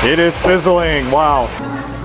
It is sizzling, wow.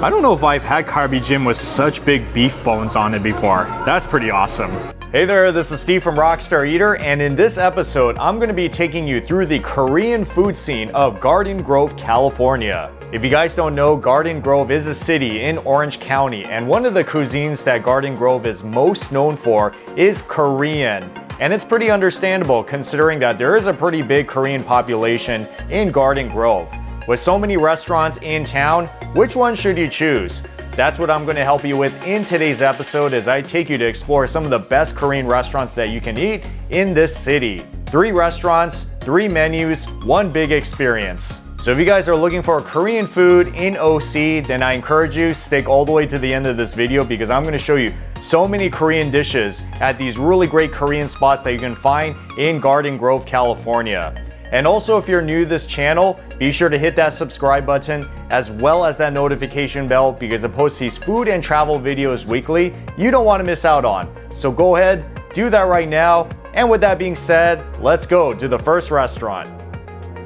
I don't know if I've had kalbi jjampong with such big beef bones on it before. That's pretty awesome. Hey there, this is Steve from Rockstar Eater, and in this episode, I'm going to be taking you through the Korean food scene of Garden Grove, California. If you guys don't know, Garden Grove is a city in Orange County, and one of the cuisines that Garden Grove is most known for is Korean. And it's pretty understandable considering that there is a pretty big Korean population in Garden Grove. With so many restaurants in town, which one should you choose? That's what I'm going to help you with in today's episode as I take you to explore some of the best Korean restaurants that you can eat in this city. 3 restaurants, 3 menus, 1 big experience. So if you guys are looking for Korean food in OC, then I encourage you stick all the way to the end of this video because I'm going to show you so many Korean dishes at these really great Korean spots that you can find in Garden Grove, California. And also, if you're new to this channel, be sure to hit that subscribe button as well as that notification bell because it posts these food and travel videos weekly you don't want to miss out on. So go ahead, do that right now. And with that being said, let's go to the first restaurant.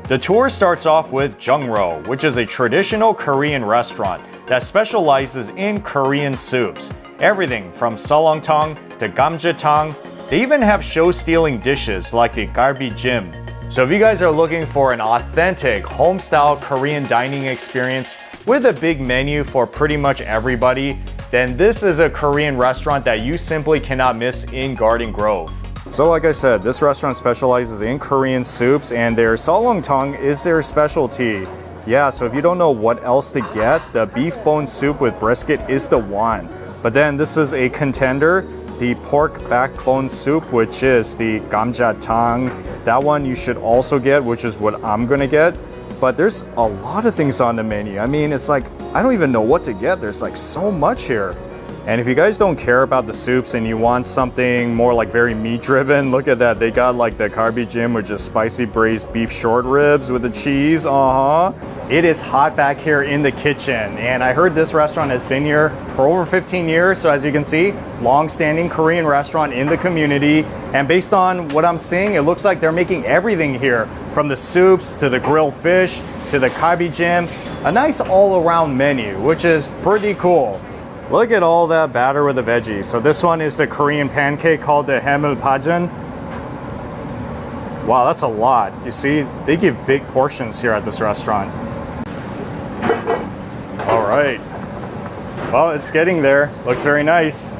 The tour starts off with Jong Ro, which is a traditional Korean restaurant that specializes in Korean soups. Everything from salongtang to gamjatang. They even have show-stealing dishes like the kalbi jjampong. So if you guys are looking for an authentic home-style Korean dining experience with a big menu for pretty much everybody, then this is a Korean restaurant that you simply cannot miss in Garden Grove. So like I said, this restaurant specializes in Korean soups and their salongtang is their specialty. Yeah, so if you don't know what else to get, the beef bone soup with brisket is the one. But then this is a contender, the pork backbone soup, which is the gamjatang. That one you should also get, which is what I'm gonna get. But there's a lot of things on the menu. I mean, it's like, I don't even know what to get. There's like so much here. And if you guys don't care about the soups and you want something more like very meat driven, look at that. They got like the kalbi jjampong, which is spicy braised beef short ribs with the cheese. It is hot back here in the kitchen. And I heard this restaurant has been here for over 15 years. So as you can see, long-standing Korean restaurant in the community. And based on what I'm seeing, it looks like they're making everything here from the soups to the grilled fish to the kalbi jjampong. A nice all-around menu, which is pretty cool. Look at all that batter with the veggies. So this one is the Korean pancake called the Haeulpajeon. Wow, that's a lot. You see, they give big portions here at this restaurant. All right. Well, it's getting there. Looks very nice.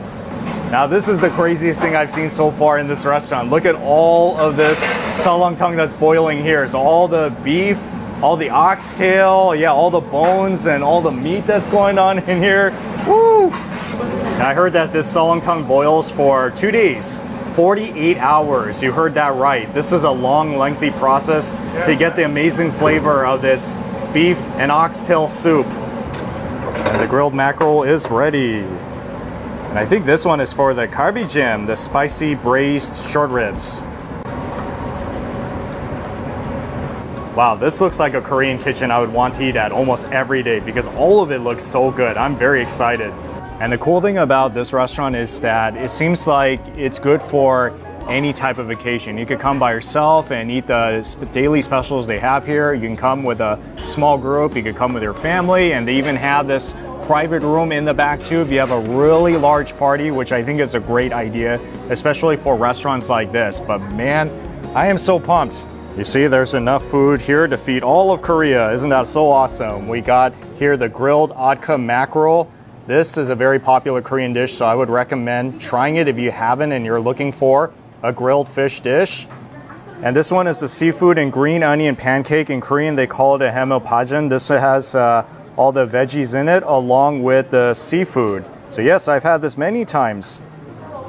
Now, this is the craziest thing I've seen so far in this restaurant. Look at all of this salongtang that's boiling here. So all the beef, all the oxtail, yeah, all the bones and all the meat that's going on in here. Woo! And I heard that this salongtang boils for 2 days, 48 hours. You heard that right. This is a long, lengthy process to get the amazing flavor of this beef and oxtail soup. And the grilled mackerel is ready. And I think this one is for the kalbi jjampong, the spicy braised short ribs. Wow, this looks like a Korean kitchen I would want to eat at almost every day because all of it looks so good. I'm very excited. And the cool thing about this restaurant is that it seems like it's good for any type of vacation. You could come by yourself and eat the daily specials they have here. You can come with a small group. You could come with your family. And they even have this private room in the back too if you have a really large party, which I think is a great idea, especially for restaurants like this. But man, I am so pumped. You see, there's enough food here to feed all of Korea. Isn't that so awesome? We got here the grilled Otka mackerel. This is a very popular Korean dish, so I would recommend trying it if you haven't and you're looking for a grilled fish dish. And this one is the seafood and green onion pancake. In Korean, they call it a Haeulpajeon. This has all the veggies in it along with the seafood. So yes, I've had this many times.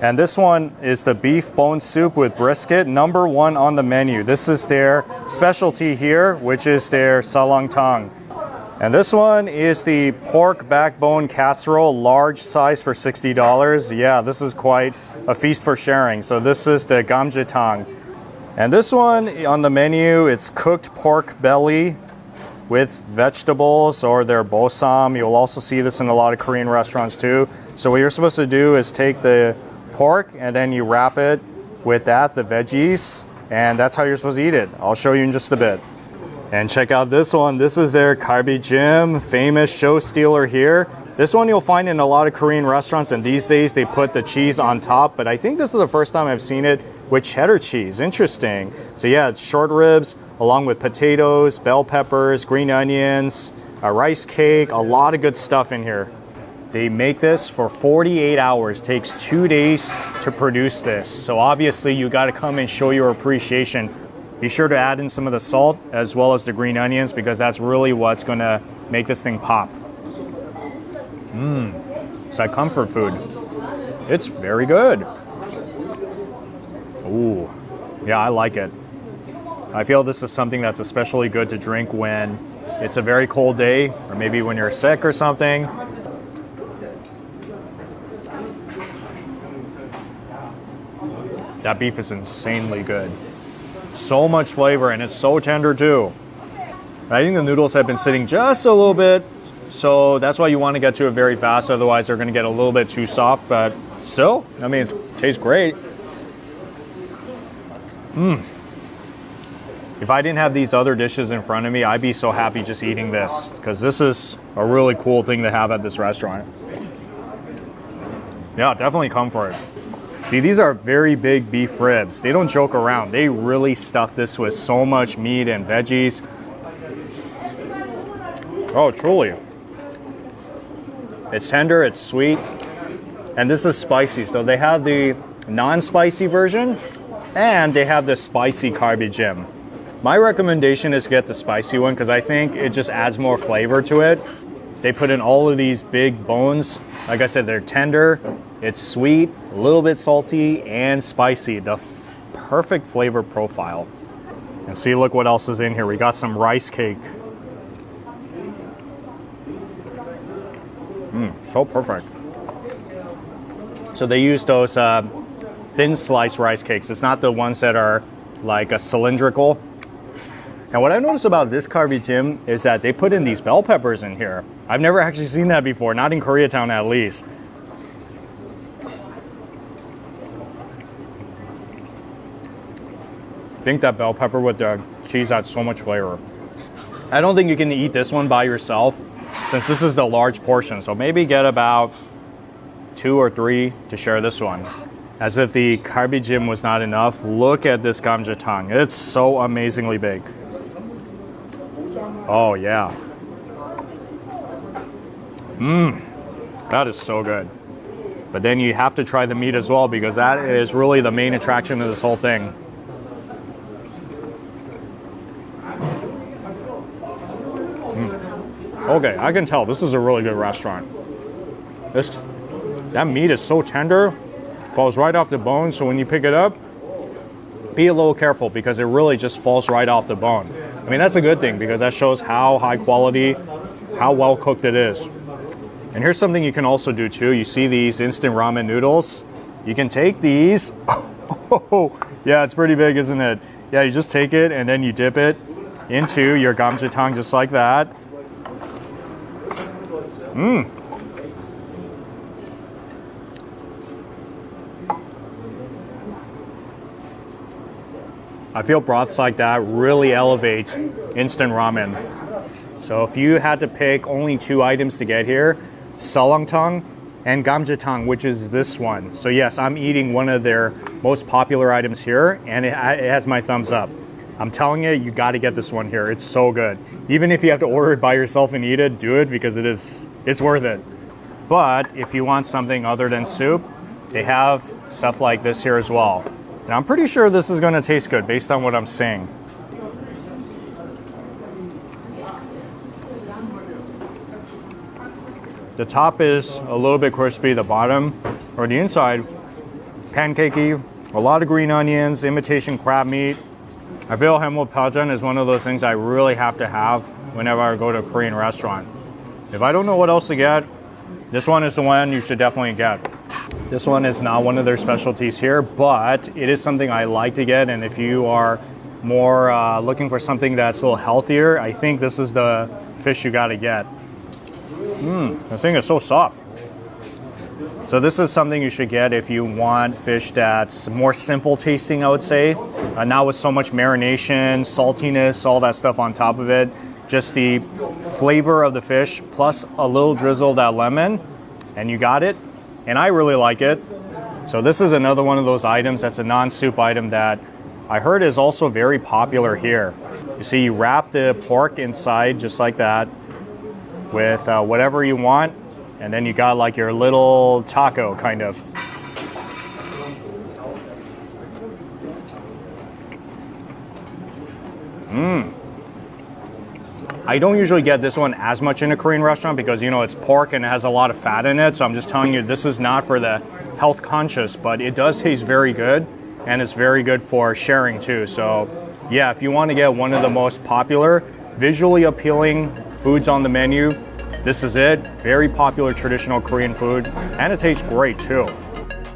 And this one is the beef bone soup with brisket, #1 on the menu. This is their specialty here, which is their salongtang. And this one is the pork backbone casserole, large size for $60. Yeah, this is quite a feast for sharing. So this is the gamjatang. And this one on the menu, it's cooked pork belly with vegetables or their bosam. You'll also see this in a lot of Korean restaurants too. So what you're supposed to do is take the pork and then you wrap it with that, the veggies, and that's how you're supposed to eat it. I'll show you in just a bit. And check out this one. This is their kalbi jjim, famous show stealer here. This one you'll find in a lot of Korean restaurants, and these days they put the cheese on top, but I think this is the first time I've seen it with cheddar cheese. Interesting. So yeah, it's short ribs along with potatoes, bell peppers, green onions, a rice cake, a lot of good stuff in here. They make this for 48 hours. Takes 2 days to produce this. So obviously you got to come and show your appreciation. Be sure to add in some of the salt as well as the green onions, because that's really what's going to make this thing pop. It's like comfort food. It's very good. Ooh, yeah, I like it. I feel this is something that's especially good to drink when it's a very cold day, or maybe when you're sick or something. That beef is insanely good. So much flavor, and it's so tender too. I think the noodles have been sitting just a little bit, so that's why you want to get to it very fast, otherwise they're going to get a little bit too soft, but still, I mean, it tastes great. If I didn't have these other dishes in front of me, I'd be so happy just eating this, because this is a really cool thing to have at this restaurant. Yeah, definitely come for it. See, these are very big beef ribs. They don't joke around. They really stuff this with so much meat and veggies. Oh, truly. It's tender, it's sweet, and this is spicy. So they have the non-spicy version, and they have the spicy kalbi jjim. My recommendation is get the spicy one, because I think it just adds more flavor to it. They put in all of these big bones. Like I said, they're tender, it's sweet, a little bit salty, and spicy. The perfect flavor profile. And see, look what else is in here. We got some rice cake. So perfect. So they use those thin sliced rice cakes. It's not the ones that are like a cylindrical. And what I noticed about this kalbi jjim is that they put in these bell peppers in here. I've never actually seen that before, not in Koreatown at least. I think that bell pepper with the cheese adds so much flavor. I don't think you can eat this one by yourself, since this is the large portion. So maybe get about 2 or 3 to share this one. As if the kalbi jjim was not enough, look at this gamjatang. It's so amazingly big. Oh yeah. That is so good. But then you have to try the meat as well, because that is really the main attraction of this whole thing. Okay, I can tell this is a really good restaurant. That meat is so tender, falls right off the bone, so when you pick it up, be a little careful, because it really just falls right off the bone. I mean, that's a good thing, because that shows how high quality, how well cooked it is. And here's something you can also do too. You see these instant ramen noodles? You can take these. Oh, yeah, it's pretty big, isn't it? Yeah, you just take it and then you dip it into your gamjatang just like that. I feel broths like that really elevate instant ramen. So if you had to pick only 2 items to get here, salangtang and gamjatang, which is this one. So yes, I'm eating one of their most popular items here, and it has my thumbs up. I'm telling you got to get this one here. It's so good. Even if you have to order it by yourself and eat it, do it, because it's worth it. But if you want something other than soup, they have stuff like this here as well. And I'm pretty sure this is going to taste good based on what I'm seeing. The top is a little bit crispy, the bottom or the inside pancakey, a lot of green onions, imitation crab meat. I feel hamulpajan is one of those things I really have to have whenever I go to a Korean restaurant. If I don't know what else to get, this one is the one you should definitely get. This one is not one of their specialties here, but it is something I like to get. And if you are more looking for something that's a little healthier, I think this is the fish you got to get. This thing is so soft. So this is something you should get if you want fish that's more simple tasting, I would say. Not with so much marination, saltiness, all that stuff on top of it. Just the flavor of the fish plus a little drizzle of that lemon, and you got it. And I really like it. So this is another one of those items that's a non-soup item that I heard is also very popular here. You see, you wrap the pork inside just like that with whatever you want, and then you got like your little taco kind of. I don't usually get this one as much in a Korean restaurant because, you know, it's pork and it has a lot of fat in it. So I'm just telling you, this is not for the health conscious, but it does taste very good and it's very good for sharing too. So yeah, if you want to get one of the most popular, visually appealing foods on the menu, this is it. Very popular traditional Korean food, and it tastes great too.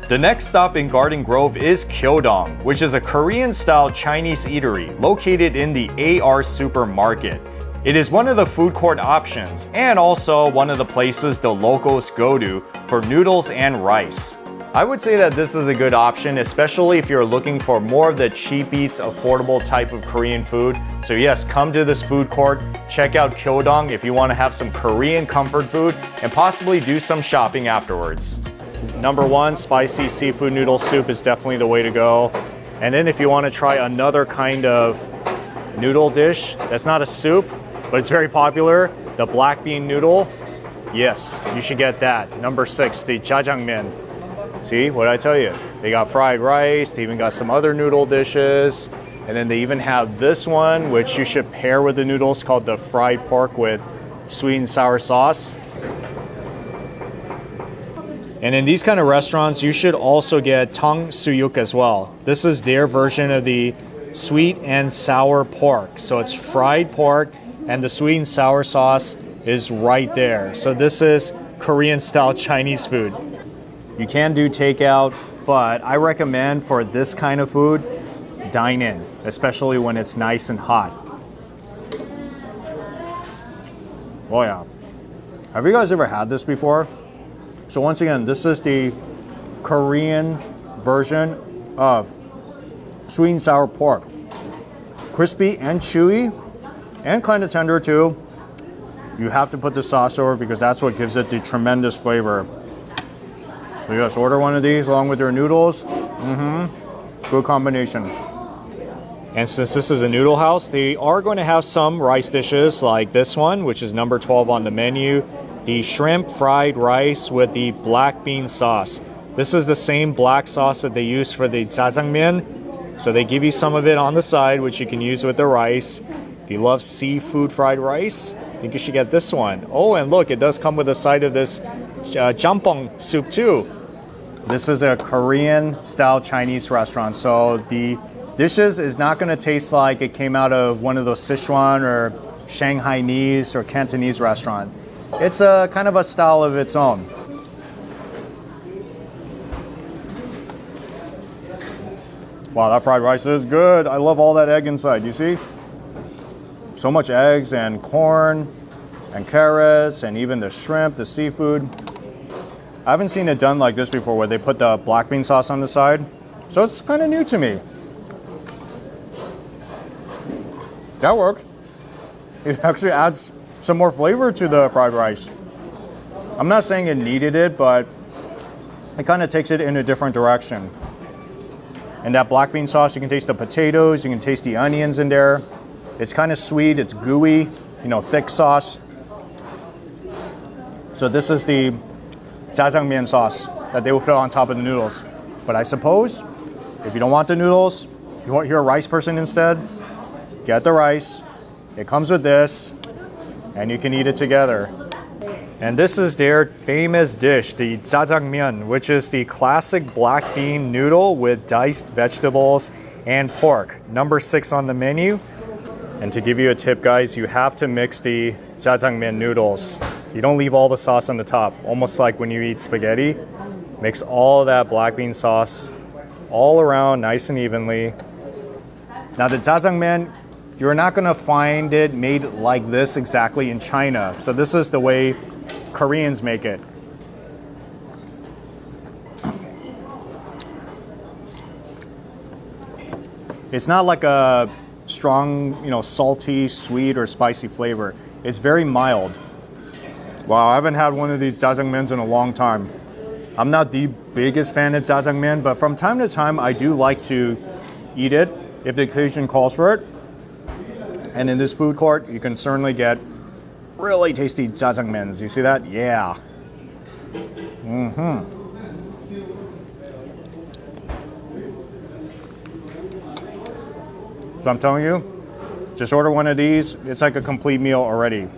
The next stop in Garden Grove is Kyodong, which is a Korean-style Chinese eatery located in the AR supermarket. It is one of the food court options and also one of the places the locals go to for noodles and rice. I would say that this is a good option, especially if you're looking for more of the cheap eats, affordable type of Korean food. So yes, come to this food court, check out Kyodong if you want to have some Korean comfort food and possibly do some shopping afterwards. Number one, spicy seafood noodle soup is definitely the way to go. And then if you want to try another kind of noodle dish that's not a soup, but it's very popular, the black bean noodle, yes, you should get that. Number 6, the jjajangmyeon. See, what did I tell you? They got fried rice, they even got some other noodle dishes, and then they even have this one, which you should pair with the noodles, called the fried pork with sweet and sour sauce. And in these kind of restaurants, you should also get tang suyuk as well. This is their version of the sweet and sour pork. So it's fried pork, and the sweet and sour sauce is right there. So this is Korean-style Chinese food. You can do takeout, but I recommend for this kind of food, dine in, especially when it's nice and hot. Oh yeah. Have you guys ever had this before? So once again, this is the Korean version of sweet and sour pork. Crispy and chewy, and kind of tender too. You have to put the sauce over because that's what gives it the tremendous flavor. So you just order one of these along with your noodles. Good combination. And since this is a noodle house, they are going to have some rice dishes like this one, which is number 12 on the menu. The shrimp fried rice with the black bean sauce. This is the same black sauce that they use for the jjajangmyeon. So they give you some of it on the side, which you can use with the rice. If you love seafood fried rice, I think you should get this one. Oh, and look, it does come with a side of this jjampong soup too. This is a Korean-style Chinese restaurant, so the dishes is not going to taste like it came out of one of those Sichuan or Shanghainese or Cantonese restaurant. It's a kind of a style of its own. Wow, that fried rice is good. I love all that egg inside, you see? So much eggs and corn and carrots and even the shrimp, the seafood. I haven't seen it done like this before where they put the black bean sauce on the side. So it's kind of new to me. That works. It actually adds some more flavor to the fried rice. I'm not saying it needed it, but it kind of takes it in a different direction. And that black bean sauce, you can taste the potatoes, you can taste the onions in there. It's kind of sweet, it's gooey, you know, thick sauce. So this is the jjajangmyeon sauce that they will put on top of the noodles. But I suppose if you don't want the noodles, you're a rice person instead, get the rice. It comes with this, and you can eat it together. And this is their famous dish, the jjajangmyeon, which is the classic black bean noodle with diced vegetables and pork. Number 6 on the menu. And to give you a tip, guys, you have to mix the jjajangmyeon noodles. You don't leave all the sauce on the top, almost like when you eat spaghetti. Mix all of that black bean sauce all around nice and evenly. Now the jjajangmyeon, you're not going to find it made like this exactly in China. So this is the way Koreans make it. It's not like a strong, you know, salty, sweet, or spicy flavor. It's very mild. Wow, I haven't had one of these jjajangmyeons in a long time. I'm not the biggest fan of jjajangmyeon, but from time to time, I do like to eat it if the occasion calls for it. And in this food court, you can certainly get really tasty jjajangmyeons. You see that? Yeah. So I'm telling you, just order one of these. It's like a complete meal already.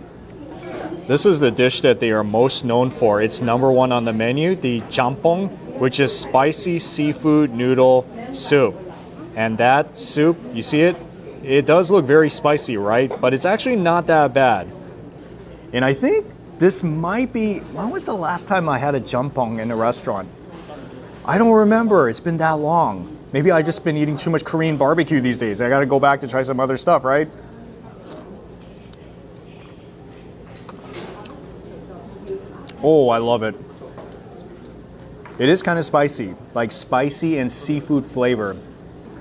This is the dish that they are most known for. It's #1 on the menu, the jjampong, which is spicy seafood noodle soup. And that soup, you see it? It does look very spicy, right? But it's actually not that bad. And I think this might be, when was the last time I had a jjampong in a restaurant? I don't remember. It's been that long. Maybe I just been eating too much Korean barbecue these days. I gotta go back to try some other stuff, right? Oh, I love it. It is kind of spicy, like spicy and seafood flavor.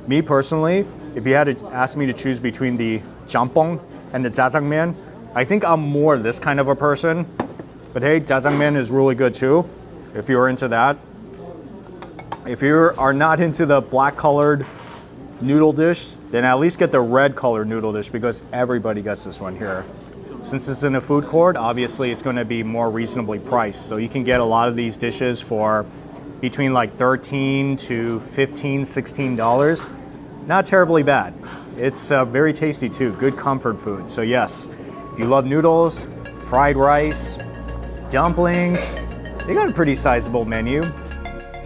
Me personally, if you had to ask me to choose between the jjampong and the jjajangmyeon, I think I'm more this kind of a person. But hey, jjajangmyeon is really good too, if you're into that. If you are not into the black colored noodle dish, then at least get the red colored noodle dish because everybody gets this one here. Since it's in a food court, obviously it's going to be more reasonably priced. So you can get a lot of these dishes for between like $13 to $15, $16. Not terribly bad. It's very tasty too, good comfort food. So yes, if you love noodles, fried rice, dumplings, they got a pretty sizable menu.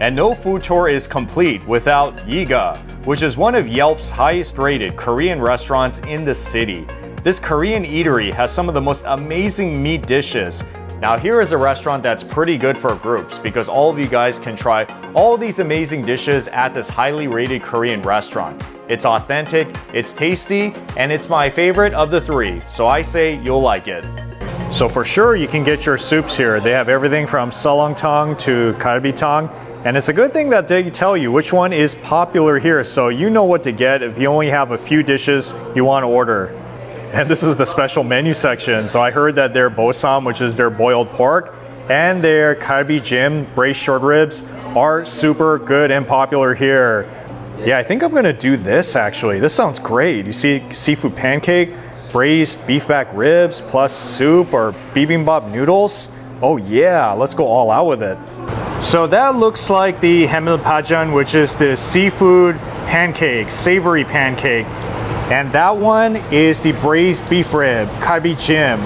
And no food tour is complete without Yigah, which is one of Yelp's highest rated Korean restaurants in the city. This Korean eatery has some of the most amazing meat dishes. Now here is a restaurant that's pretty good for groups because all of you guys can try all these amazing dishes at this highly rated Korean restaurant. It's authentic, it's tasty, and it's my favorite of the three, so I say you'll like it. So for sure you can get your soups here. They have everything from tang to kalbi tang. And it's a good thing that they tell you which one is popular here, so you know what to get if you only have a few dishes you want to order. And this is the special menu section. So I heard that their bosam, which is their boiled pork, and their kalbi jjim, braised short ribs, are super good and popular here. Yeah, I think I'm gonna do this actually. This sounds great. You see seafood pancake, braised beef back ribs, plus soup or bibimbap noodles. Oh yeah, let's go all out with it. So that looks like the hemilpajan, which is the seafood pancake, savory pancake. And that one is the braised beef rib, kalbi jjim.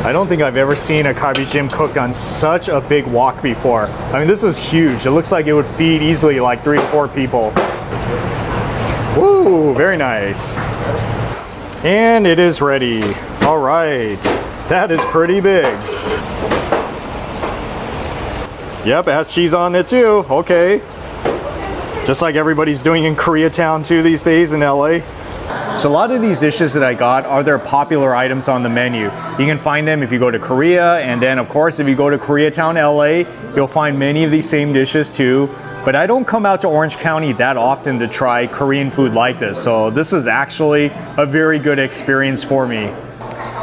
I don't think I've ever seen a kalbi jjim cooked on such a big wok before. I mean, this is huge. It looks like it would feed easily like 3 to 4 people. Woo, very nice. And it is ready. All right. That is pretty big. Yep, it has cheese on it too. Okay. Just like everybody's doing in Koreatown too these days in LA. So a lot of these dishes that I got are their popular items on the menu. You can find them if you go to Korea, and then of course if you go to Koreatown, LA, you'll find many of these same dishes too. But I don't come out to Orange County that often to try Korean food like this, so this is actually a very good experience for me.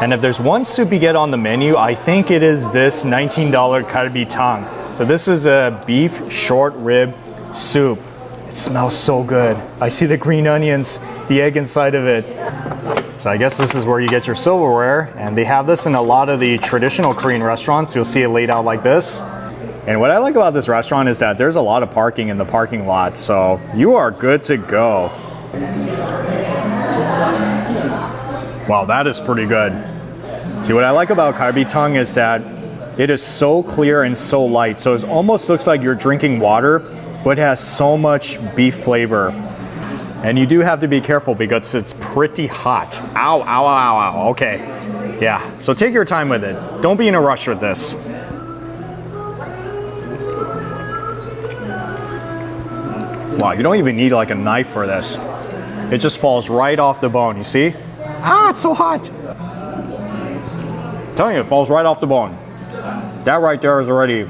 And if there's one soup you get on the menu, I think it is this $19 kalbi tang. So this is a beef short rib soup. It smells so good. I see the green onions, the egg inside of it. So I guess this is where you get your silverware, and they have this in a lot of the traditional Korean restaurants. You'll see it laid out like this. And what I like about this restaurant is that there's a lot of parking in the parking lot, so you are good to go. Wow, that is pretty good. See, what I like about kalbi tang is that it is so clear and so light, so it almost looks like you're drinking water, but it has so much beef flavor. And you do have to be careful because it's pretty hot. Ow, ow, ow, ow. Okay. Yeah, so take your time with it. Don't be in a rush with this. Wow, you don't even need like a knife for this. It just falls right off the bone, you see? Ah, it's so hot. I'm telling you, it falls right off the bone. That right there is already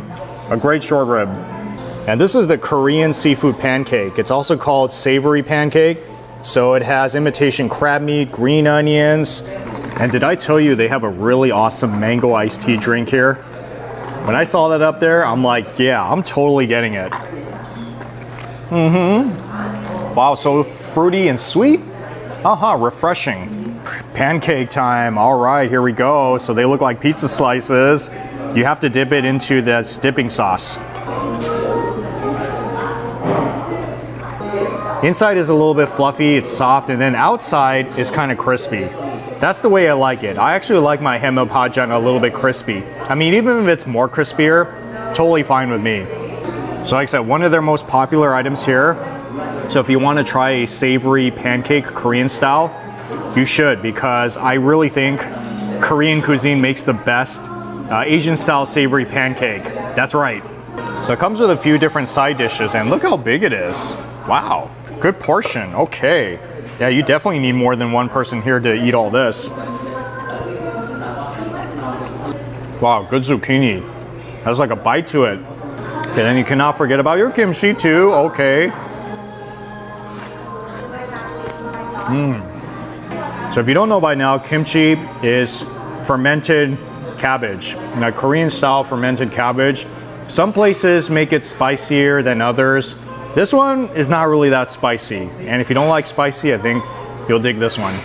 a great short rib. And this is the Korean seafood pancake. It's also called savory pancake. So it has imitation crab meat, green onions. And did I tell you they have a really awesome mango iced tea drink here? When I saw that up there, I'm like, yeah, I'm totally getting it. Wow, so fruity and sweet? Refreshing. Pancake time. All right, here we go. So they look like pizza slices. You have to dip it into this dipping sauce. Inside is a little bit fluffy, it's soft, and then outside is kind of crispy. That's the way I like it. I actually like my hemopajang a little bit crispy. I mean, even if it's more crispier, totally fine with me. So like I said, one of their most popular items here. So if you want to try a savory pancake Korean style, you should, because I really think Korean cuisine makes the best Asian style savory pancake. That's right. So it comes with a few different side dishes, and look how big it is. Wow. Good portion, okay. Yeah, you definitely need more than one person here to eat all this. Wow, good zucchini. Has like a bite to it. Okay, then you cannot forget about your kimchi too, okay. So if you don't know by now, kimchi is fermented cabbage. Now, Korean style fermented cabbage. Some places make it spicier than others. This one is not really that spicy, and if you don't like spicy, I think you'll dig this one.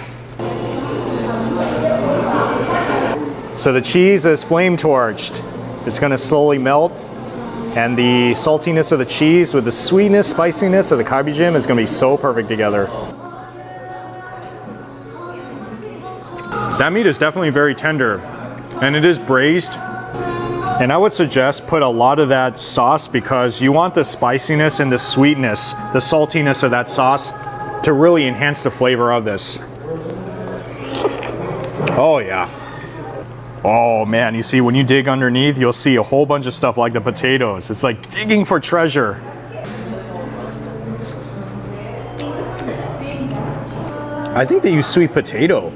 So the cheese is flame torched. It's gonna slowly melt, and the saltiness of the cheese with the sweetness, spiciness of the kalbi jjim is gonna be so perfect together. That meat is definitely very tender, and it is braised. And I would suggest put a lot of that sauce because you want the spiciness and the sweetness, the saltiness of that sauce to really enhance the flavor of this. Oh yeah. Oh man, you see when you dig underneath, you'll see a whole bunch of stuff like the potatoes. It's like digging for treasure. I think they use sweet potato.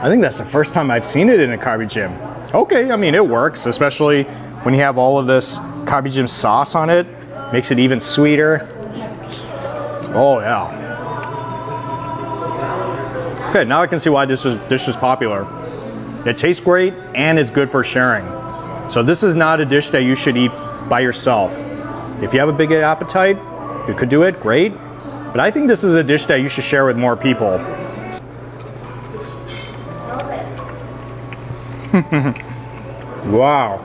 I think that's the first time I've seen it in a kalbi jjim. Okay, I mean, it works, especially when you have all of this kalbi jjim sauce on it. Makes it even sweeter. Oh, yeah. Okay, now I can see why this dish is popular. It tastes great, and it's good for sharing. So this is not a dish that you should eat by yourself. If you have a big appetite, you could do it, great. But I think this is a dish that you should share with more people. Wow,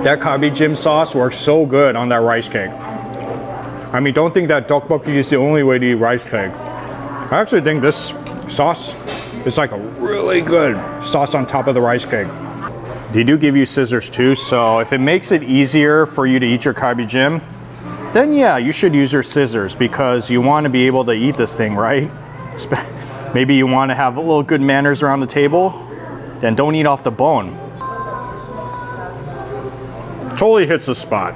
that kalbi jjim sauce works so good on that rice cake. I mean, don't think that tteokbokki is the only way to eat rice cake. I actually think this sauce is like a really good sauce on top of the rice cake. They do give you scissors too, so if it makes it easier for you to eat your kalbi jjim, then yeah, you should use your scissors because you want to be able to eat this thing, right? Maybe you want to have a little good manners around the table. Then don't eat off the bone. Totally hits the spot.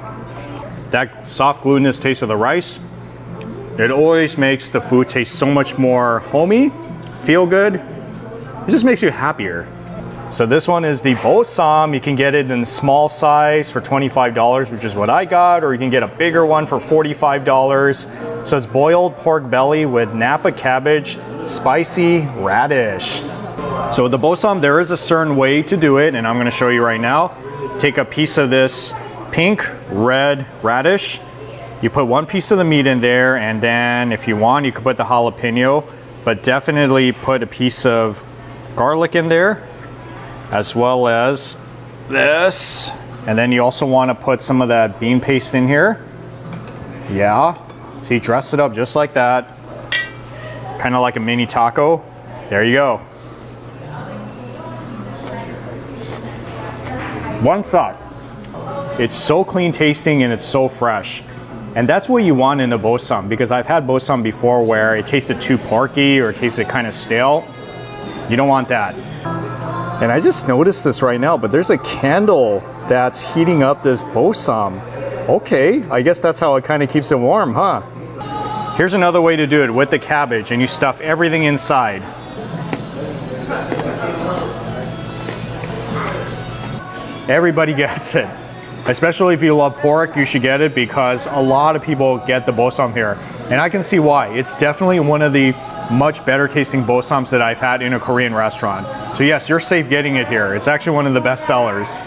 That soft glutinous taste of the rice, it always makes the food taste so much more homey, feel good. It just makes you happier. So this one is the bosam. You can get it in small size for $25, which is what I got, or you can get a bigger one for $45. So it's boiled pork belly with Napa cabbage, spicy radish. So with the bosam, there is a certain way to do it, and I'm going to show you right now. Take a piece of this pink red radish. You put one piece of the meat in there, and then if you want, you could put the jalapeno, but definitely put a piece of garlic in there, as well as this. And then you also want to put some of that bean paste in here. Yeah. So you dress it up just like that. Kind of like a mini taco. There you go. One thought, it's so clean tasting and it's so fresh. And that's what you want in a bosam, because I've had bosam before where it tasted too porky or it tasted kind of stale. You don't want that. And I just noticed this right now, but there's a candle that's heating up this bosam. Okay, I guess that's how it kind of keeps it warm, huh? Here's another way to do it with the cabbage, and you stuff everything inside. Everybody gets it. Especially if you love pork, you should get it because a lot of people get the bosom here. And I can see why. It's definitely one of the much better tasting bosoms that I've had in a Korean restaurant. So yes, you're safe getting it here. It's actually one of the best sellers.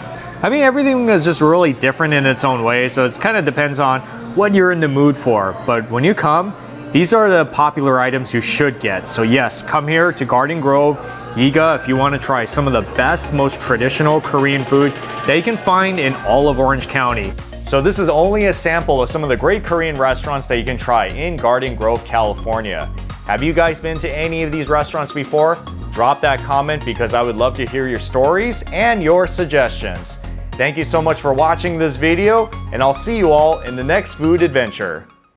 I mean, everything is just really different in its own way, so it kind of depends on what you're in the mood for. But when you come, these are the popular items you should get. So yes, come here to Garden Grove, Yigah, if you want to try some of the best, most traditional Korean food that you can find in all of Orange County. So this is only a sample of some of the great Korean restaurants that you can try in Garden Grove, California. Have you guys been to any of these restaurants before? Drop that comment because I would love to hear your stories and your suggestions. Thank you so much for watching this video, and I'll see you all in the next food adventure.